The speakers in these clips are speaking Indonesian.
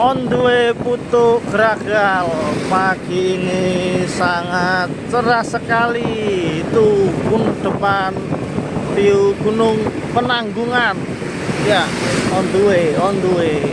On the way Putu Gragal. Pagi ini sangat cerah sekali. Itu pun depan view Gunung Penanggungan. Ya, on the way, on the way.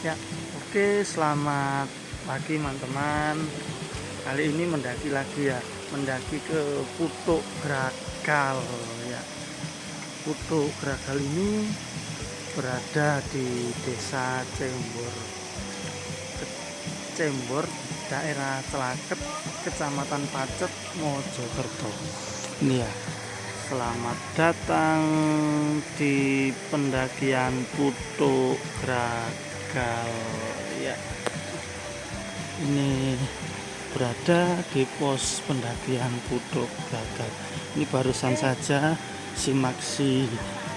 Ya, oke, selamat pagi teman-teman. Kali ini mendaki lagi ya, mendaki ke Putu Gragal ya. Putu Gragal ini berada di Desa Cembor, daerah Celaket, Kecamatan Pacet, Mojokerto. Ini ya. Selamat datang di pendakian Putu Gragal ya. Ini berada di pos pendakian Putu Gragal. Ini barusan saja simaksi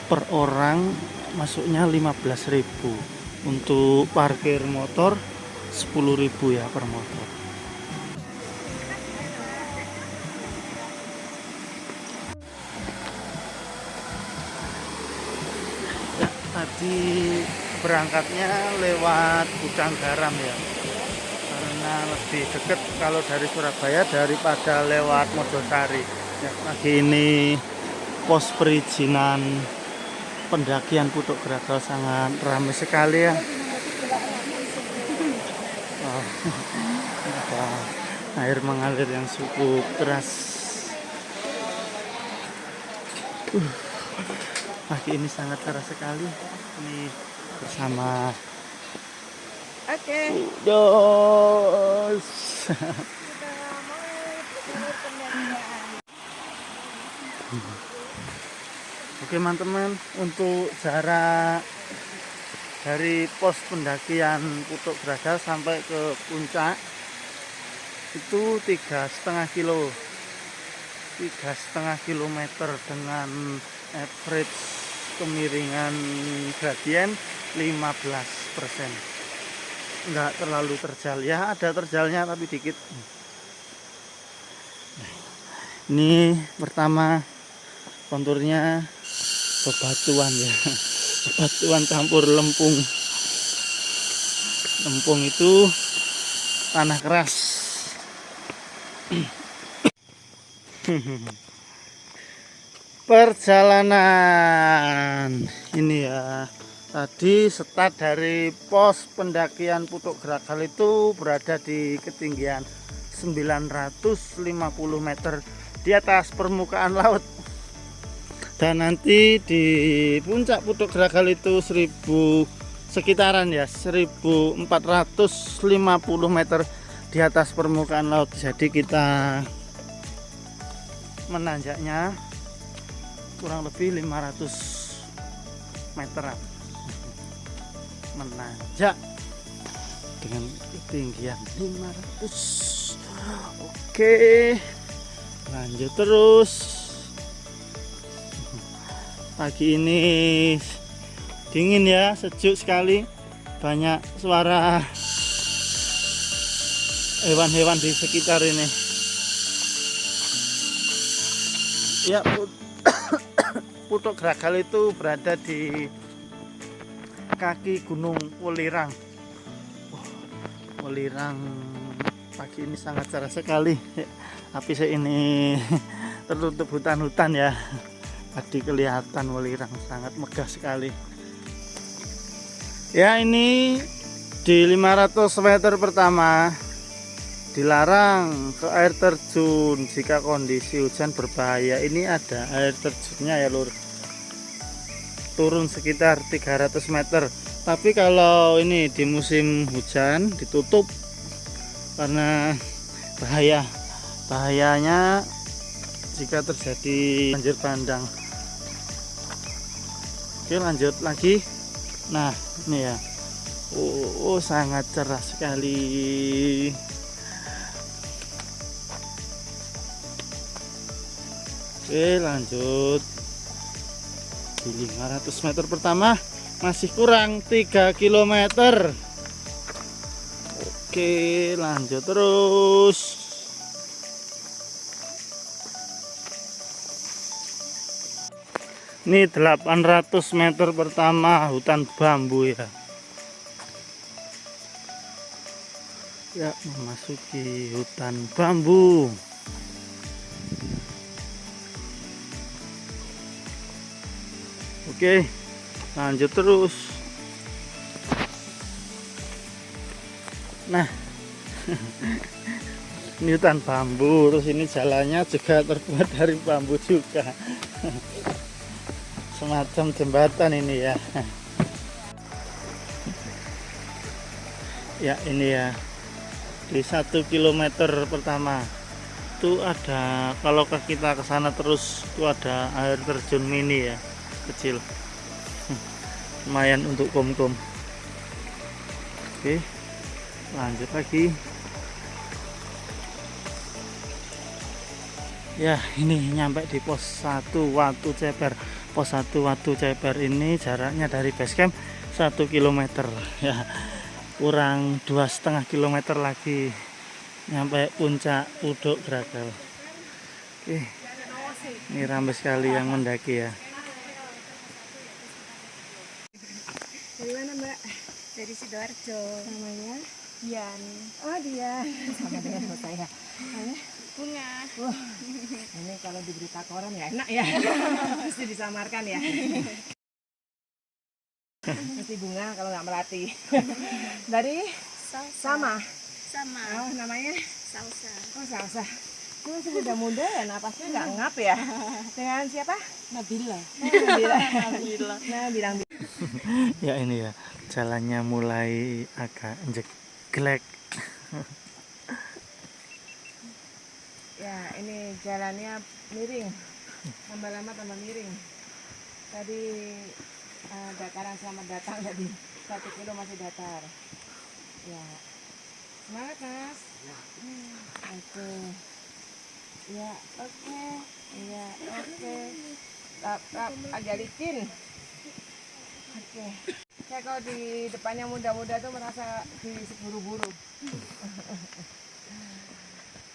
per orang masuknya 15.000. Untuk parkir motor 10.000 ya per motor. Tadi berangkatnya lewat Gudang Garam ya, karena lebih dekat kalau dari Surabaya daripada lewat Mojosari ya. Pagi ini pos perizinan pendakian Putu Gragal sangat ramai sekali ya. Ada air mengalir yang cukup deras. Pagi ini sangat cerah sekali. Ini bersama Dos. Oke teman-teman, untuk jarak dari pos pendakian Putu Gragal sampai ke puncak itu 3,5 kilometer dengan average kemiringan gradien 15%. Enggak terlalu terjal ya, ada terjalnya tapi dikit. Ini pertama konturnya bebatuan ya, bebatuan campur lempung. Lempung itu tanah keras. Perjalanan ini ya, tadi start dari pos pendakian Putu Gragal itu berada di ketinggian 950 meter di atas permukaan laut, dan nanti di puncak Putu Gragal itu 1000 sekitaran ya, 1450 meter di atas permukaan laut. Jadi kita menanjaknya kurang lebih 500 meteran, menanjak dengan ketinggian 500. Oke, lanjut terus. Pagi ini dingin ya, sejuk sekali, banyak suara hewan-hewan di sekitar ini ya. Putu Gragal itu berada di kaki Gunung Welirang. Welirang pagi ini sangat cerah sekali, tapi ini tertutup hutan-hutan ya. Tadi kelihatan Welirang sangat megah sekali. Ya, ini di 500 meter pertama dilarang ke air terjun jika kondisi hujan berbahaya. Ini ada air terjunnya ya lur, turun sekitar 300 meter. Tapi kalau ini di musim hujan ditutup karena bahayanya jika terjadi banjir bandang. Oke, lanjut lagi. Nah, ini ya. Sangat cerah sekali. Oke, lanjut. Di 500 meter pertama masih kurang 3 km. Oke, lanjut terus. Ini 800 meter pertama hutan bambu ya. Ya, memasuki hutan bambu. Oke, lanjut terus. Nah, ini hutan bambu, terus ini jalannya juga terbuat dari bambu juga. Semacam jembatan ini ya. Ya, ini ya. Di 1 km pertama itu ada, kalau kita ke sana terus itu ada air terjun mini ya, kecil. Lumayan untuk kom-kom. Oke, lanjut lagi. Ya, ini nyampe di pos 1 Watu Ceper. Pos 1 Watu Ceper ini jaraknya dari base camp 1 km ya, kurang 2,5 km lagi nyampe puncak Uduk Gragel. Oke, ini ramai sekali yang mendaki ya. Dari mana Mbak? Dari Sidoarjo. Namanya? Dian. Oh dia. Sama dengan saya. Bunga. Wah, ini kalau diberita koran ya enak ya. Mesti disamarkan ya. Mesti bunga kalau nggak melati. Dari sama. Oh namanya? Salsa. Oh salsa. Itu masih muda-muda ya, napasnya nggak ngap ya. Dengan siapa? Nabila. Nabila. Nah bilang. Ya, ini ya, jalannya mulai agak jelek. Ya ini jalannya miring, tambah lama tambah miring. Tadi dataran selamat datang, tadi 1 kilo masih datar. Ya semangat mas. Oke. Ya oke. Ya oke. Agak licin. Oke. Saya kalau di depannya muda-muda tuh merasa diburu-buru.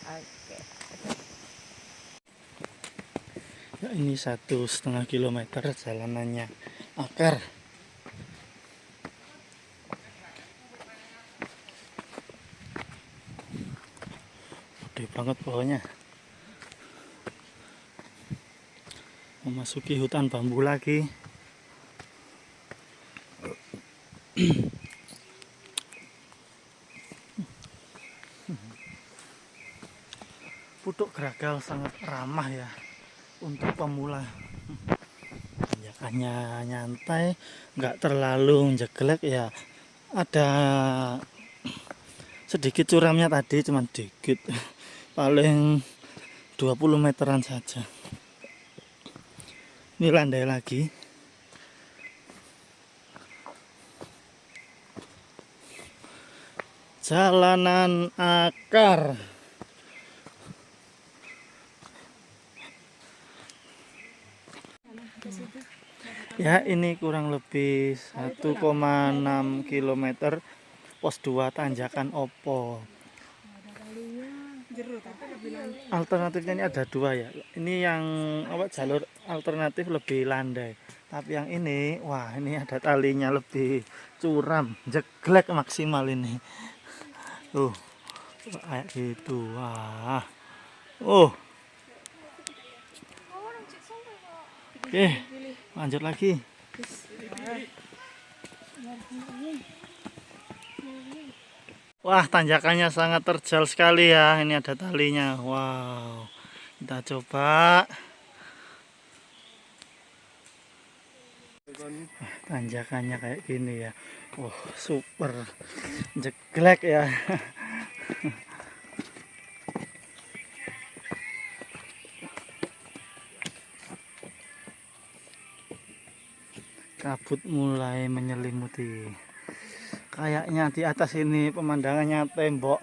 Oke. Ya, ini 1,5 km jalanannya akar. Gede banget pohonnya. Memasuki hutan bambu lagi. Uduk Gragel sangat ramah ya untuk pemula. Tanjakannya nyantai, nggak terlalu jeglek ya. Ada sedikit curamnya tadi, cuman dikit, paling 20 meteran saja. Ini landai lagi. Jalanan akar. Ya, ini kurang lebih 1,6 km pos 2 tanjakan Opo. Alternatifnya ini ada dua ya. Ini yang jalur alternatif lebih landai. Tapi yang ini, wah ini ada talinya, lebih curam, jeglek maksimal ini. Kayak gitu. Wah. Oke, lanjut lagi. Wah, tanjakannya sangat terjal sekali ya. Ini ada talinya. Wow. Kita coba. Tanjakannya kayak gini ya. Wah, super. Jeglek ya. Kabut mulai menyelimuti. Kayaknya di atas ini pemandangannya tembok.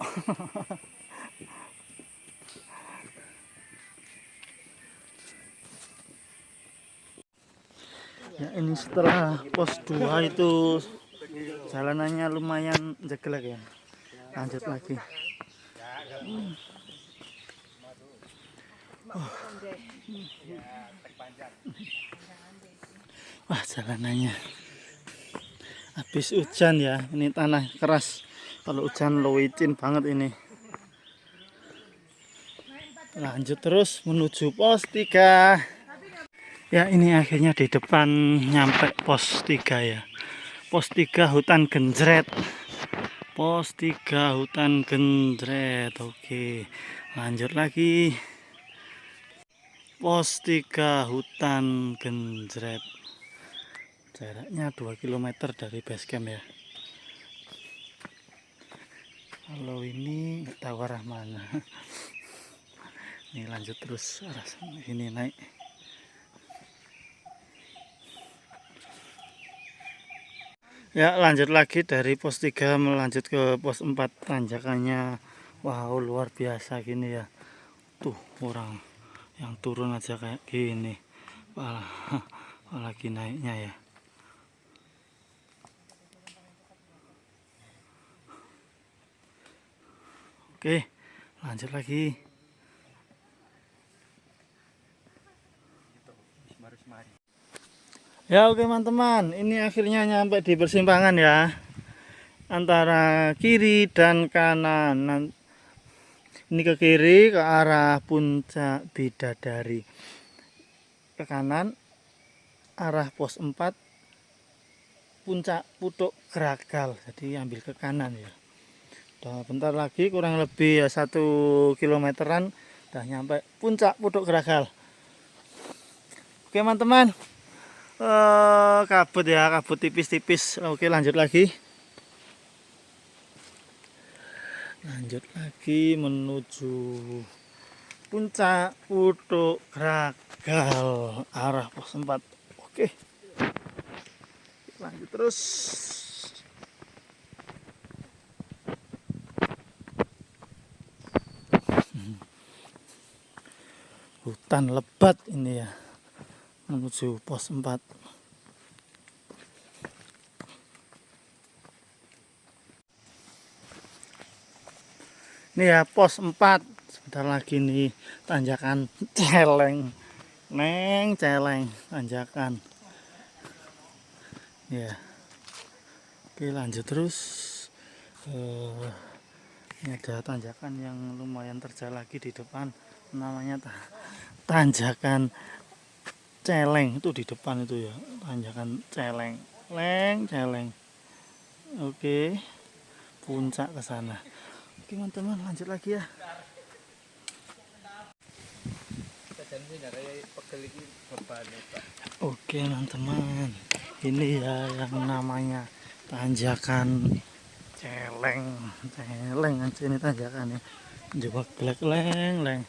Ya, ini setelah pos 2 itu jalanannya lumayan jeglek ya. Lanjut lagi. Wah, jalanannya habis hujan ya. Ini tanah keras. Kalau hujan licin banget ini. Lanjut terus menuju pos 3. Ya, ini akhirnya di depan nyampe pos 3 ya. Pos 3 hutan genjret. Pos 3 hutan genjret. Oke, lanjut lagi. Pos 3 hutan genjret. Jaraknya 2 km dari base camp ya. Kalau ini nggak tahu arah mana. Ini lanjut terus arah sana. Ini naik. Ya, lanjut lagi dari pos 3 melanjut ke pos 4. Tanjakannya wow, luar biasa gini ya. Tuh orang yang turun aja kayak gini. Apalagi naiknya ya. Oke, lanjut lagi. Ya, oke teman-teman, ini akhirnya nyampe di persimpangan ya, antara kiri dan kanan. Ini ke kiri ke arah puncak Bidadari, ke kanan arah pos 4 puncak Putuk Gragal. Jadi ambil ke kanan ya. Udah bentar lagi, kurang lebih ya 1 kilometeran udah nyampe puncak Putuk Gragal. Oke teman-teman, kabut ya, kabut tipis-tipis. Oke, lanjut lagi menuju puncak Putuk Gragal arah pos 4. Oke, lanjut terus. Hutan lebat ini ya, menuju pos 4. Ini ya pos 4. Sebentar lagi nih tanjakan celeng. Celeng tanjakan. Ya. Oke, lanjut terus. Ini ada tanjakan yang lumayan terjal lagi di depan. Namanya tanjakan celeng, itu di depan itu ya, tanjakan celeng. Celeng. Oke, puncak ke sana. Oke teman-teman, lanjut lagi ya. Oke teman-teman, ini ya yang namanya tanjakan celeng aja ini tanjakannya. Coba gelek leng.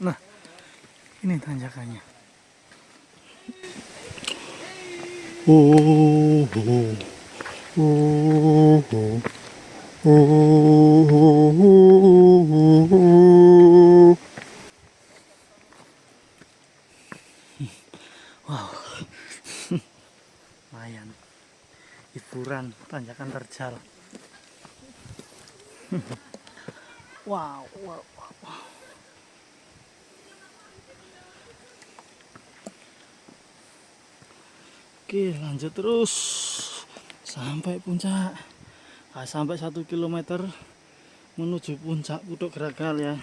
Nah, ini tanjakannya. Wow. Lumayan. Hiburan tanjakan terjal. Wow. Oke, lanjut terus sampai puncak. Sampai 1 km menuju puncak Putuk Gragal ya.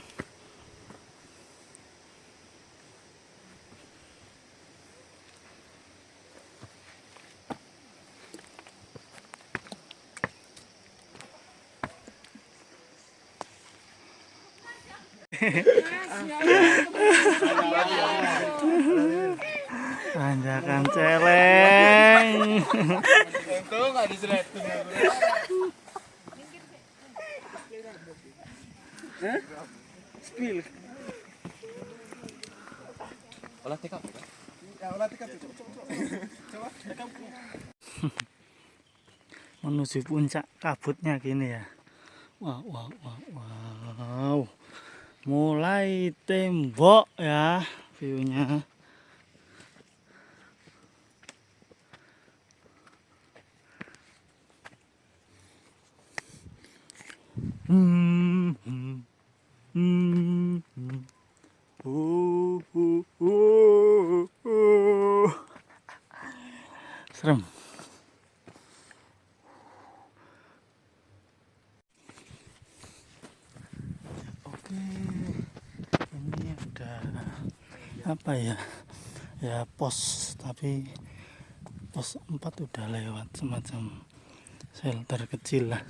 Tanjakan celeng. Untung nggak diseleting aku. Spill. Olah TKP kan? Ya, olah TKP. Coba TKP. Menuju puncak kabutnya gini ya. Wow, wow, wow, wow. Mulai tembok ya view-nya. Hmm, hmm, hmm, hmm. Serem. Oke, ini udah apa ya? Ya pos, tapi pos 4 udah lewat, semacam shelter kecil lah.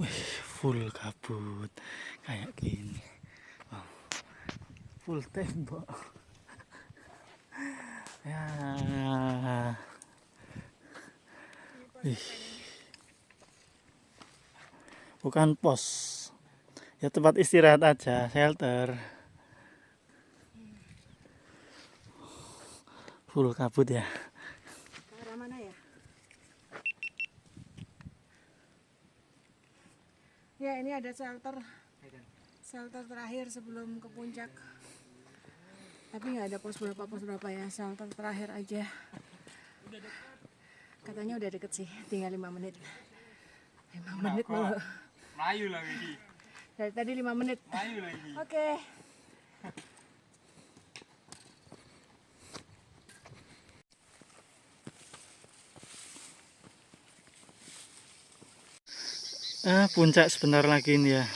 Wih, full kabut kayak gini. Wow. Full tembok. Ya. Ih. Bukan pos. Ya tempat istirahat aja, shelter. Full kabut ya. Ke arah mana ya? Ya, ini ada shelter. Shelter terakhir sebelum ke puncak. Tapi nggak ada pos berapa ya. Shelter terakhir aja. Katanya udah deket sih, tinggal 5 menit. 5 menit mulu. Melayu lagi. Dari tadi 5 menit. Melayu lagi. Oke. Puncak sebentar lagi ini ya.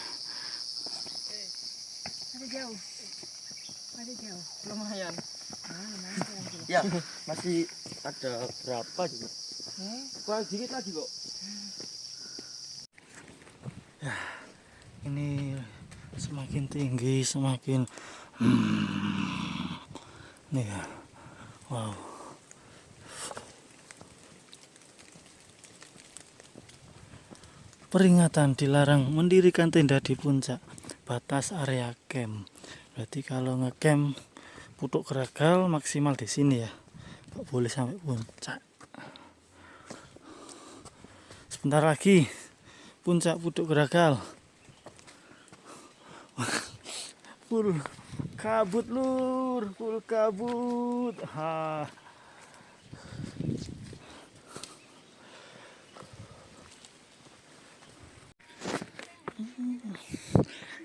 Ada jauh. Ada jauh. Lumayan. Lumayan. Ya, masih ada berapa juga? Kurang dikit lagi kok. Ini semakin tinggi semakin nih ya. Wow. Peringatan dilarang mendirikan tenda di puncak batas area camp. Berarti kalau ngecamp Putuk Geragal maksimal di sini ya. Nggak boleh sampai puncak. Sebentar lagi puncak Putuk Geragal. Full kabut lur, full kabut. Ha.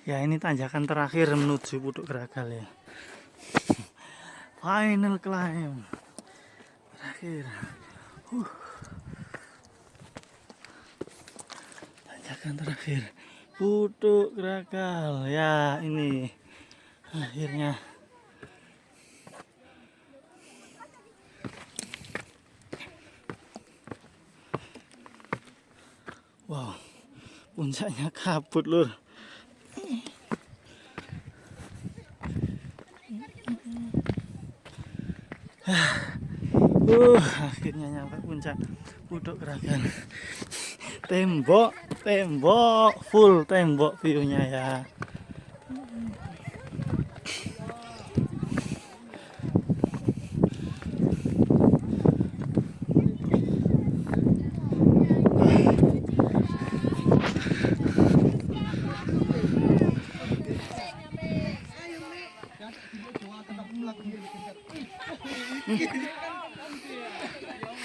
Ya ini tanjakan terakhir menuju Putuk Geragal ya. Final climb terakhir. Tanjakan terakhir Putuk Geragal ya, ini akhirnya. Wow, puncaknya kabut lur. Akhirnya nyampe puncak Putuk Geragal. Tembok, tembok, full tembok view-nya ya.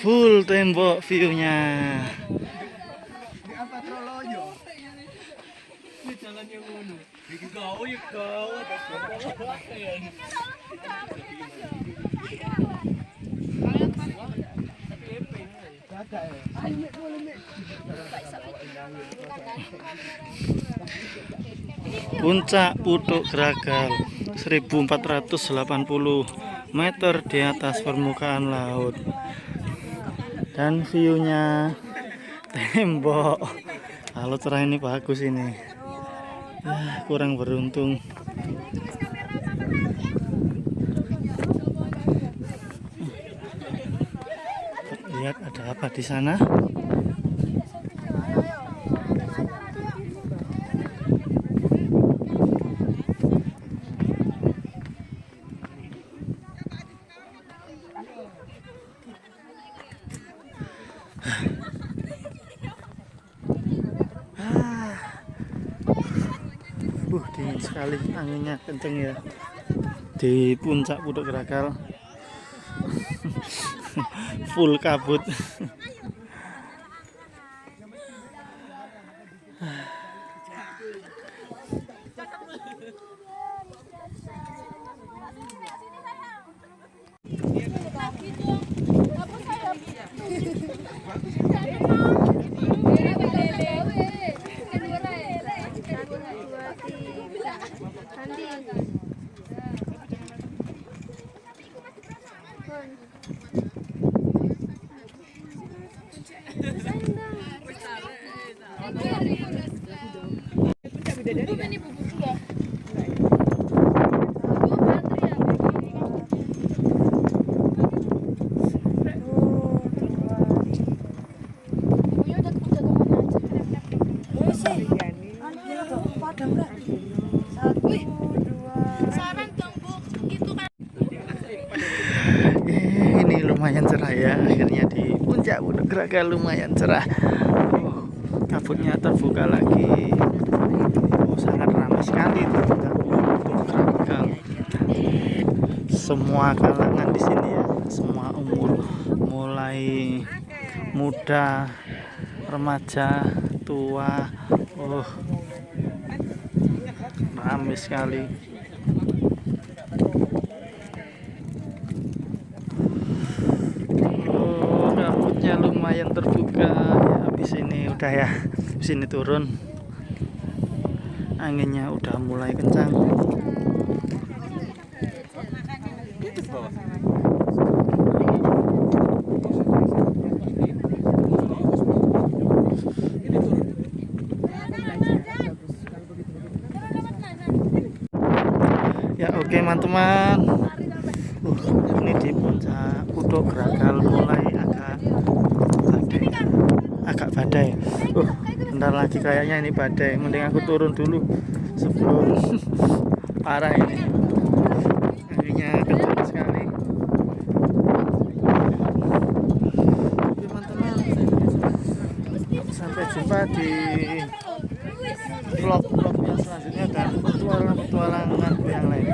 Full tembok view-nya. Puncak Putuk Geragal 1480 meter di atas permukaan laut. Dan view-nya tembok. Kalau cerah ini bagus ini. Ya, kurang beruntung. Lihat ada apa di sana? Dingin sekali, anginnya kenceng ya di puncak Putuk Krakal. Full kabut. Ini lumayan cerah ya, akhirnya di puncak Putuk Krakal lumayan cerah. Kabutnya terbuka lagi. Sangat ramai sekali di puncak Putuk Krakal. Semua kalangan di sini ya, semua umur, mulai muda, remaja, tua. Ramai sekali. Kabutnya lumayan terbuka ya. Habis ini udah ya, habis ini turun, anginnya udah mulai kencang. Ya oke teman-teman, ini di puncak Putuk Krakal mulai agak badai. Bentar lagi kayaknya ini badai. Mending aku turun dulu sebelum parah ini. Anginnya kencang sekali. Teman-teman, sampai jumpa di vlog yang selanjutnya dan petualangan yang lain.